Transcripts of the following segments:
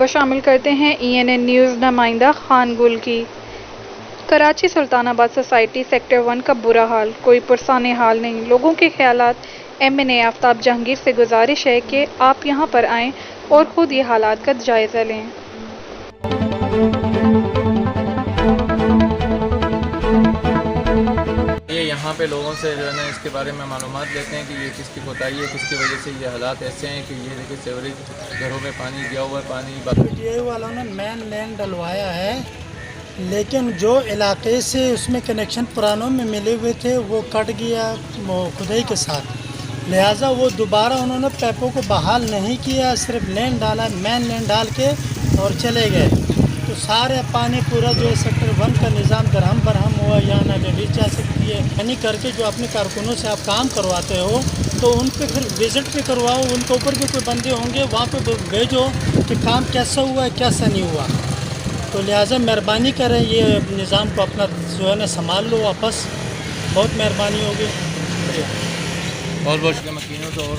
खबर शामिल करते हैं ENN न्यूज़ नुमाइंदा खान गुल की। कराची सुल्तानाबाद सोसाइटी सेक्टर 1 का बुरा हाल, कोई पुरसाने हाल नहीं। लोगों के ख्यालात। MNA आफ्ताब जहांगीर से गुजारिश है कि आप यहां पर आएं और खुद ये हालात का जायज़ा लें। ये यहाँ पे लोगों से जो है ना इसके बारे में मालूमात लेते हैं कि ये किसकी कोताही है, किसकी वजह से ये हालात ऐसे हैं कि ये देखिए सीवरेज घरों में पानी गया हुआ है, पानी PTI वालों ने मेन लाइन डलवाया है, लेकिन जो इलाके से उसमें कनेक्शन पुरानों में मिले हुए थे वो कट गया खुदाई के साथ, लिहाजा वो दोबारा उन्होंने पैपों को बहाल नहीं किया, सिर्फ लेन डाला, मेन लेन डाल के और चले गए। तो सारे पानी पूरा जो है सेक्टर 1 का निज़ाम दरहम बरहम हुआ, यहाँ ना लेडीज जा सकती है। यानी करके जो अपने कारकुनों से आप काम करवाते हो तो उन पे फिर विज़िट भी करवाओ, उनके ऊपर भी कोई बंदे होंगे, वहाँ पे भेजो कि काम कैसा हुआ है कैसा नहीं हुआ। तो लिहाजा मेहरबानी करें, ये निज़ाम को अपना जो है ना संभाल लो वापस, बहुत मेहरबानी होगी। और बहुत मकीनों से और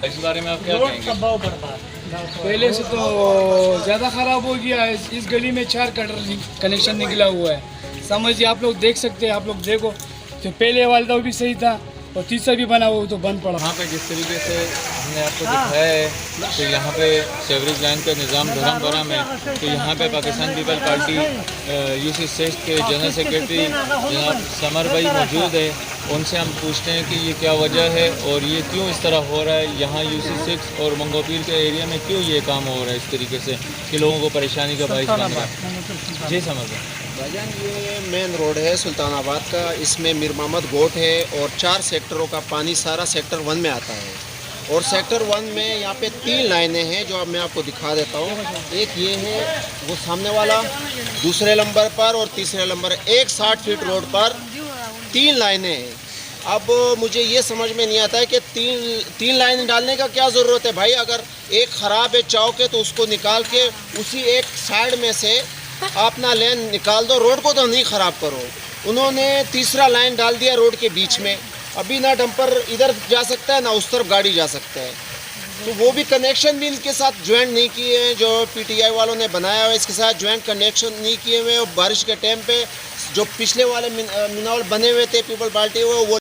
इस बारे में आप क्या कहेंगे? पहले से तो ज़्यादा ख़राब हो गया है। इस गली में 4 कटर कनेक्शन निकला हुआ है, समझिए। आप लोग देख सकते हैं, आप लोग देखो तो पहले वाला भी सही था और तीसरा भी बना हुआ तो बंद पड़ा। यहाँ पे जिस तरीके से हमने आपको दिखाया है तो यहाँ पे सीवरेज लाइन का निज़ाम धर्म बरम है। तो यहाँ पे पाकिस्तान पीपल पार्टी UC6 के जनरल सेक्रेटरी जनाब समर भाई मौजूद है। उनसे हम पूछते हैं कि ये क्या वजह है और ये क्यों इस तरह हो रहा है, यहाँ UC6 और मंगोपीर के एरिया में क्यों ये काम हो रहा है इस तरीके से कि लोगों को परेशानी का बाइस बन रहा है। जी समझ भाईजान, ये मेन रोड है सुल्तानाबाद का, इसमें मीर मोहम्मद गोट है और 4 सेक्टरों का पानी सारा सेक्टर 1 में आता है। और सेक्टर 1 में यहाँ पे 3 लाइनें हैं जो अब मैं आपको दिखा देता हूँ। एक ये है वो सामने वाला, दूसरे नंबर पर और तीसरे नंबर, एक 60 फीट रोड पर 3 लाइनें हैं। अब मुझे ये समझ में नहीं आता है कि तीन लाइन डालने का क्या ज़रूरत है भाई। अगर एक ख़राब है चौक है तो उसको निकाल के उसी एक साइड में से अपना लेन निकाल दो, रोड को तो नहीं ख़राब करो। उन्होंने तीसरा लाइन डाल दिया रोड के बीच में, अभी ना डंपर इधर जा सकता है ना उस तरफ गाड़ी जा सकता है। तो वो भी कनेक्शन भी इनके साथ ज्वाइंट नहीं किए हैं, जो PTI वालों ने बनाया हुआ है इसके साथ ज्वाइंट कनेक्शन नहीं किए हुए। और बारिश के टाइम पे जो पिछले वाले मिनावल बने हुए थे पीपल पार्टी वो